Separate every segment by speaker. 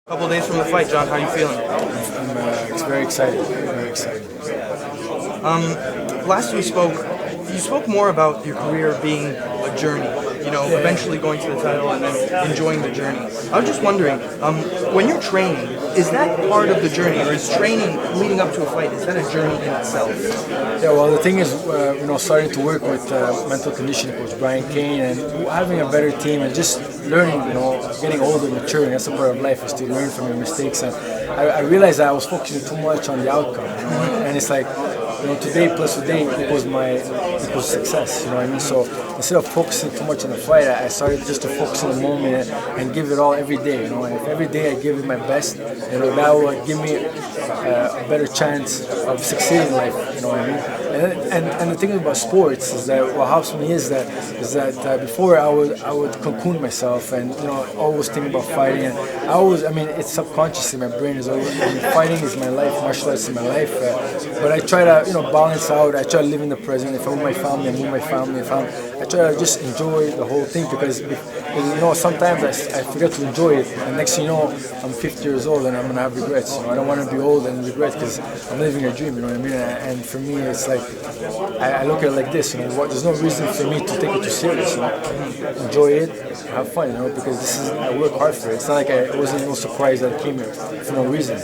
Speaker 1: Couple days from the fight, John. How are you feeling?
Speaker 2: It's very exciting. Very exciting.
Speaker 1: Last we spoke, you spoke more about your career being a journey. You know, eventually going to the title and then enjoying the journey. I was just wondering, when you're training, is that part of the journey, or is training leading up to a fight? Is that a journey in itself?
Speaker 2: Yeah. Well, the thing is, starting to work with mental conditioning coach Brian Kane and having a better team and just learning, getting older, maturing. That's a part of life, is to learn from your mistakes. And I realized that I was focusing too much on the outcome, and it's like, today plus today equals success. You know what I mean? So instead of focusing too much on the fight, I started just to focus on the moment and give it all every day. And if every day I give it my best, that will give me a better chance of succeeding in life. You know what I mean? And the thing about sports is that what helps me is that before I would cocoon myself and always think about fighting. And it's subconsciously my brain is always fighting is my life, martial arts is my life. But I try to balance out. I try to live in the present. If I'm with my family, I'm with my family. I try to just enjoy the whole thing because sometimes I forget to enjoy it. And next thing you know, I'm 50 years old and I'm gonna have regrets. I don't want to be old and regret because I'm living a dream. You know what I mean? And for me, it's like I look at it like this. There's no reason for me to take it too serious. Enjoy it, have fun. Because I work hard for it. It's not like it wasn't no surprise that I came here for no reason.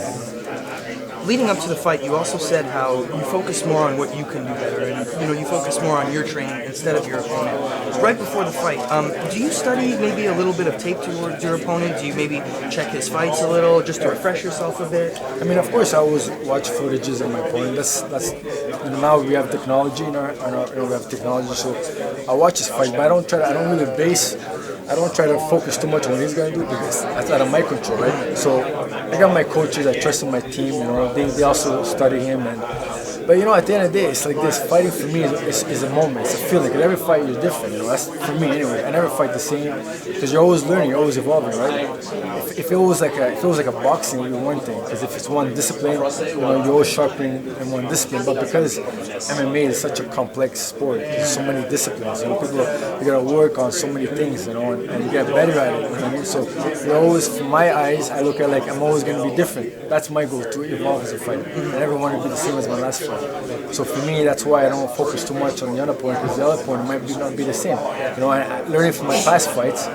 Speaker 1: Leading up to the fight, you also said how you focus more on what you can do better, and you focus more on your training instead of your opponent. Right before the fight, do you study maybe a little bit of tape towards your opponent? Do you maybe check his fights a little just to refresh yourself a bit?
Speaker 2: Of course, I always watch footages of my opponent. That's now we have technology we have technology, so I watch his fight, but I don't try to focus too much on what he's gonna do because that's out of my control, right? So I got my coaches, I trust in my team, they also study him, but at the end of the day, it's like this. Fighting for me is a moment, it's a feeling. Because every fight you're different. That's for me anyway. I never fight the same because you're always learning, you're always evolving, right? If it was like a boxing, it would be one thing. Because if it's one discipline, you're always sharpening in one discipline. But because MMA is such a complex sport, there's so many disciplines. People you gotta work on so many things, and get better at it. You know what I mean? So you're always, from my eyes, I look at like I'm always gonna be different. That's my goal, to evolve as a fighter. I never want to be the same as my last fight. So for me, that's why I don't focus too much on the other opponent, because the other opponent might not be the same. Learning from my past fights,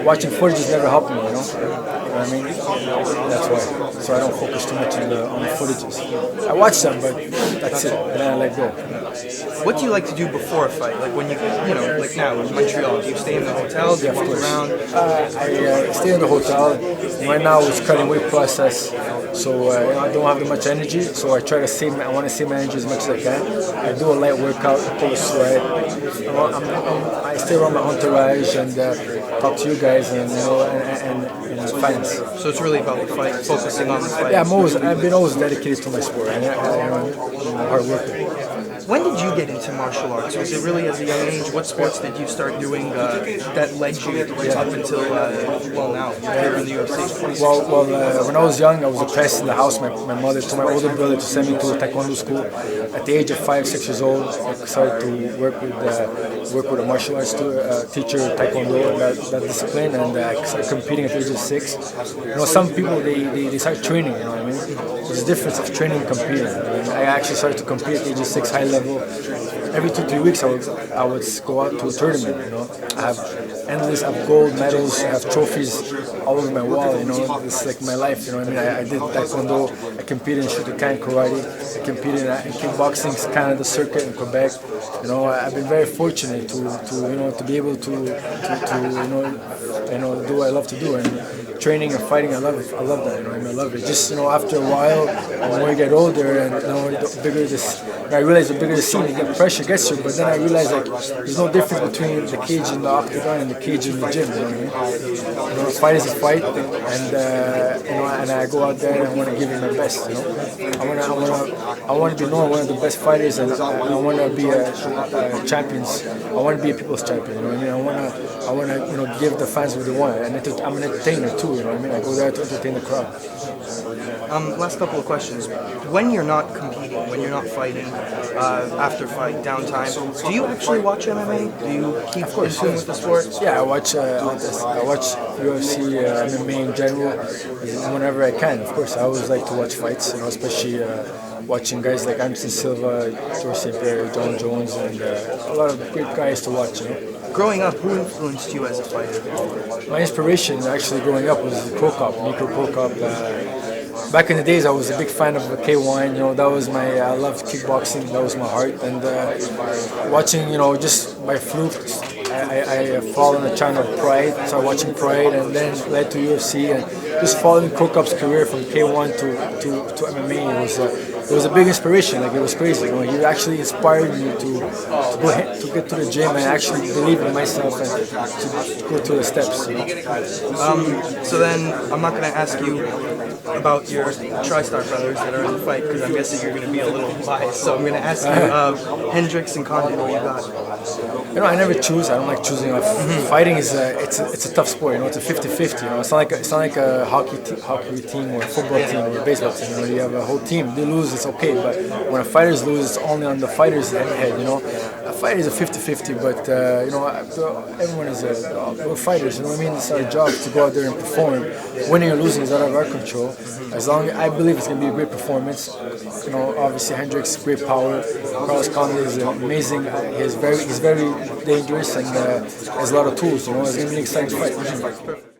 Speaker 2: watching footage has never helped me. You know what I mean? That's why. So I don't focus too much on the footages. I watch them, but that's it. And then I let go.
Speaker 1: What do you like to do before a fight? Like when like now in Montreal, do you stay in the hotel? Do you move around?
Speaker 2: I stay in the hotel. Right now it's cutting weight process, so I don't have that much energy. So I try to I want to save my energy as much as I can. I do a light workout, pull a sweat. I stay around my entourage and talk to you guys and fans.
Speaker 1: So it's really about the fight, focusing on the fight.
Speaker 2: Yeah, I've been always dedicated to my sport. I'm hard worker.
Speaker 1: When did you get into martial arts? Was it really as a young age? What sports did you start doing that led you up until now? You're in the UFC.
Speaker 2: Well, when I was young, I was oppressed in the house. My mother told my older brother to send me to Taekwondo school. At the age of 5, 6 years old, I started to work with a martial arts teacher, Taekwondo, that discipline, and I started competing at the age of 6. Some people they start training. You know what I mean? There's a difference of training and competing. I actually started to compete at the age of 6, high level. Every 2-3 weeks, I would go out to a tournament. I have gold medals, I have trophies all over my wall. It's like my life. I did Taekwondo, I competed in Shotokan karate, I competed in kickboxing, Canada circuit in Quebec. I've been very fortunate to be able to do what I love to do. And training and fighting, I love that. I love it. Just after a while, the more you get older, and the bigger this. I realize the bigger the scene, the pressure gets you. But then I realize there's no difference between the cage in the octagon and the cage in the gym. A fight is a fight, and I go out there and I want to give it my best. I want to be known one of the best fighters, and I want to be a champions. I want to be a people's champion. I want to give the fans what they want, and I'm an entertainer too. I go there to entertain the crowd.
Speaker 1: Last couple of questions. When you're not competing, when you're not fighting, after fight, downtime, do you actually watch MMA? Do you keep in tune with the sport?
Speaker 2: Yeah, I watch UFC, MMA in general, whenever I can. Of course, I always like to watch fights, especially watching guys like Anderson Silva, George St. Pierre, John Jones, and a lot of great guys to watch.
Speaker 1: Growing up, who influenced you as a fighter?
Speaker 2: My inspiration, actually, growing up was CroCop, CroCop. Back in the days, I was a big fan of K1. That was I loved kickboxing. That was my heart. And watching, just by fluke, I followed the channel of Pride. Started watching Pride, and then led to UFC. And just following CroCop's career from K1 to MMA, it was a big inspiration. It was crazy. He actually inspired me to get to the gym and actually believe in myself and to go through the steps.
Speaker 1: So then, I'm not going to ask you about your TriStar brothers that are in the fight, because I'm guessing you're going to be a little biased. So I'm going to ask you, Hendricks and Condit, what you got?
Speaker 2: I never choose. I don't like choosing. Fighting is it's a tough sport. It's a 50-50. It's not like a hockey team or a football team or a baseball team. You have a whole team. They lose, it's okay. But when a fighters lose, it's only on the fighter's head. A fight is a 50-50. But everyone is we're fighters. It's our job to go out there and perform. Winning or losing is out of our control. As long as I believe it's going to be a great performance. Obviously Hendricks, great power. Carlos Condit is amazing. He's very dangerous and has a lot of tools. It's going to be an exciting fight.